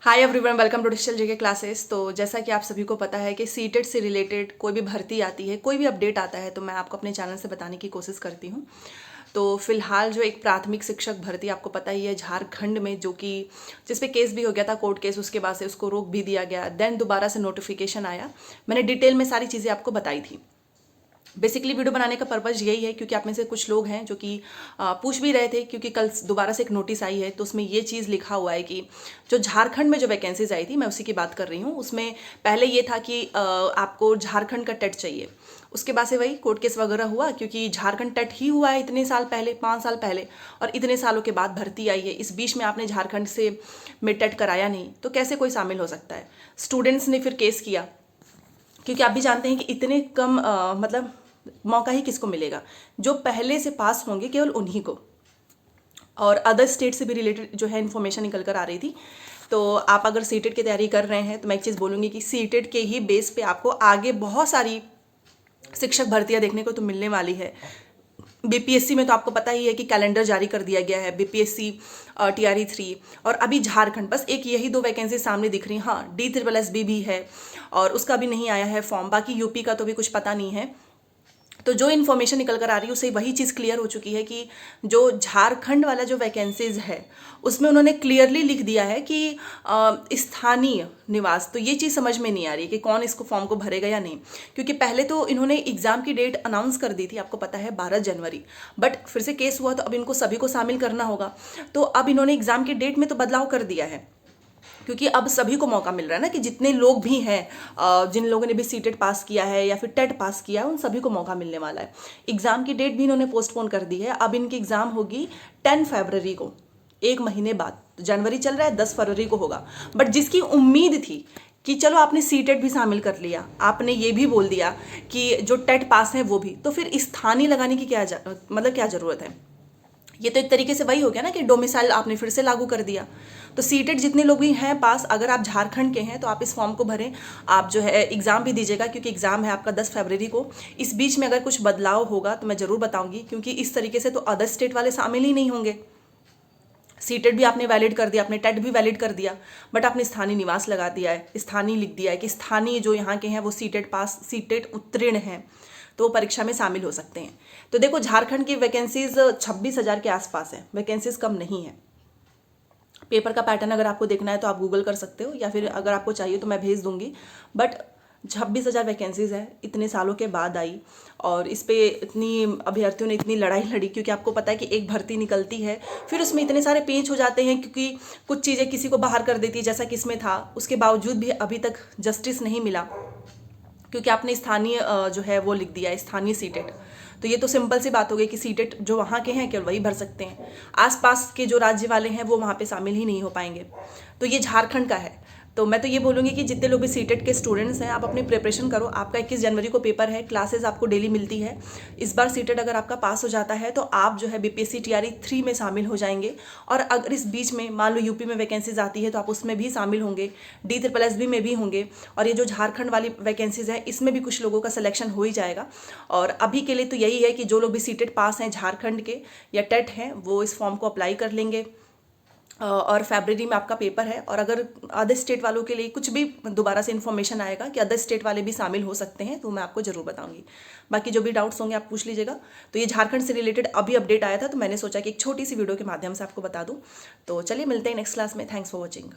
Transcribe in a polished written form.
Hi everyone, welcome to digital GK classes. तो जैसा कि आप सभी को पता है कि सीटेट से रिलेटेड कोई भी भर्ती आती है, कोई भी अपडेट आता है तो मैं आपको अपने चैनल से बताने की कोशिश करती हूँ। तो फिलहाल जो एक प्राथमिक शिक्षक भर्ती आपको पता ही है झारखंड में, जो कि जिस पे केस भी हो गया था, कोर्ट केस, उसके बाद से उसको रोक भी दिया गया। देन दोबारा से नोटिफिकेशन आया। मैंने डिटेल में सारी चीज़ें आपको बताई थी। बेसिकली वीडियो बनाने का पर्पज़ यही है क्योंकि आप में से कुछ लोग हैं जो कि पूछ भी रहे थे, क्योंकि कल दोबारा से एक नोटिस आई है तो उसमें ये चीज़ लिखा हुआ है कि जो झारखंड में जो वैकेंसीज आई थी, मैं उसी की बात कर रही हूँ। उसमें पहले ये था कि आपको झारखंड का टेट चाहिए। उसके बाद से वही कोर्ट केस वगैरह हुआ, क्योंकि झारखंड टेट ही हुआ है इतने साल पहले, 5 साल पहले, और इतने सालों के बाद भर्ती आई है। इस बीच में आपने झारखंड से में टेट कराया नहीं तो कैसे कोई शामिल हो सकता है। स्टूडेंट्स ने फिर केस किया, क्योंकि आप भी जानते हैं कि इतने कम मतलब मौका ही किसको मिलेगा, जो पहले से पास होंगे केवल उन्हीं को। और अदर स्टेट से भी रिलेटेड जो है इन्फॉर्मेशन निकल कर आ रही थी। तो आप अगर सीटेट की तैयारी कर रहे हैं तो मैं एक चीज़ बोलूँगी कि सीटेट के ही बेस पे आपको आगे बहुत सारी शिक्षक भर्तियां देखने को तो मिलने वाली है। बीपीएससी में तो आपको पता ही है कि कैलेंडर जारी कर दिया गया है, बीपीएससी टीआरई 3, और अभी झारखंड बस एक यही 2 वैकेंसी सामने दिख रही। हाँ, DSSB भी है और उसका भी नहीं आया है फॉर्म। बाकी यूपी का तो भी कुछ पता नहीं है। तो जो इन्फॉर्मेशन निकल कर आ रही है उससे वही चीज़ क्लियर हो चुकी है कि जो झारखंड वाला जो वैकेंसीज है उसमें उन्होंने क्लियरली लिख दिया है कि स्थानीय निवास। तो ये चीज़ समझ में नहीं आ रही है कि कौन इसको फॉर्म को भरेगा या नहीं, क्योंकि पहले तो इन्होंने एग्ज़ाम की डेट अनाउंस कर दी थी, आपको पता है 12 जनवरी। बट फिर से केस हुआ तो अब इनको सभी को शामिल करना होगा। तो अब इन्होंने एग्ज़ाम की डेट में तो बदलाव कर दिया है, क्योंकि अब सभी को मौका मिल रहा है ना, कि जितने लोग भी हैं, जिन लोगों ने भी सीटेट पास किया है या फिर टेट पास किया है, उन सभी को मौका मिलने वाला है। एग्ज़ाम की डेट भी इन्होंने पोस्टपोन कर दी है। अब इनकी एग्ज़ाम होगी 10 फरवरी को, एक महीने बाद। जनवरी चल रहा है, 10 फरवरी को होगा। बट जिसकी उम्मीद थी कि चलो आपने सीटेट भी शामिल कर लिया, आपने ये भी बोल दिया कि जो टेट पास हैं वो भी, तो फिर स्थानीय लगाने की मतलब क्या ज़रूरत है। ये तो एक तरीके से वही हो गया ना कि डोमिसाइल आपने फिर से लागू कर दिया। तो सीटेट जितने लोग भी हैं पास, अगर आप झारखंड के हैं तो आप इस फॉर्म को भरें। आप जो है एग्ज़ाम भी दीजिएगा, क्योंकि एग्ज़ाम है आपका 10 फरवरी को। इस बीच में अगर कुछ बदलाव होगा तो मैं ज़रूर बताऊंगी, क्योंकि इस तरीके से तो अदर स्टेट वाले शामिल ही नहीं होंगे। सीटेट भी आपने वैलिड कर दिया, आपने टेट भी वैलिड कर दिया, बट आपने स्थानीय निवास लगा दिया है, स्थानीय लिख दिया है कि स्थानीय जो यहाँ के हैं वो सीटेट पास, सीटेट उत्तीर्ण हैं, तो वो परीक्षा में शामिल हो सकते हैं। तो देखो, झारखंड की वैकेंसीज 26,000 के आसपास है, वैकेंसीज कम नहीं है। पेपर का पैटर्न अगर आपको देखना है तो आप गूगल कर सकते हो, या फिर अगर आपको चाहिए तो मैं भेज दूंगी। बट 26,000 वैकेंसीज है, इतने सालों के बाद आई, और इस पे इतनी अभ्यर्थियों ने इतनी लड़ाई लड़ी, क्योंकि आपको पता है कि एक भर्ती निकलती है फिर उसमें इतने सारे पेंच हो जाते हैं, क्योंकि कुछ चीज़ें किसी को बाहर कर देती है, जैसा कि इसमें था। उसके बावजूद भी अभी तक जस्टिस नहीं मिला, क्योंकि आपने स्थानीय जो है वो लिख दिया है, स्थानीय सीटेट। तो ये तो सिंपल सी बात हो गई कि सीटेट जो वहाँ के हैं केवल वही भर सकते हैं, आसपास के जो राज्य वाले हैं वो वहाँ पे शामिल ही नहीं हो पाएंगे। तो ये झारखंड का है। तो मैं तो ये बोलूँगी कि जितने लोग भी सीटेट के स्टूडेंट्स हैं, आप अपनी प्रिपरेशन करो। आपका 21 जनवरी को पेपर है, क्लासेस आपको डेली मिलती है। इस बार सीटेट अगर आपका पास हो जाता है तो आप जो है बीपीएससी टीआरई 3 में शामिल हो जाएंगे। और अगर इस बीच में मान लो यूपी में वैकेंसीज आती है तो आप उसमें भी शामिल होंगे, DSSB में भी होंगे, और ये जो झारखंड वाली वैकेंसीज है इसमें भी कुछ लोगों का सिलेक्शन हो ही जाएगा। और अभी के लिए तो यही है कि जो लोग भी सीटेट पास हैं झारखंड के या टेट हैं, वो इस फॉर्म को अप्लाई कर लेंगे। और फरवरी में आपका पेपर है। और अगर अदर स्टेट वालों के लिए कुछ भी दोबारा से इन्फॉर्मेशन आएगा कि अदर स्टेट वाले भी शामिल हो सकते हैं तो मैं आपको ज़रूर बताऊंगी। बाकी जो भी डाउट्स होंगे आप पूछ लीजिएगा। तो ये झारखंड से रिलेटेड अभी अपडेट आया था, तो मैंने सोचा कि एक छोटी सी वीडियो के माध्यम से आपको बता दूँ। तो चलिए मिलते हैं नेक्स्ट क्लास में। Thanks for watching.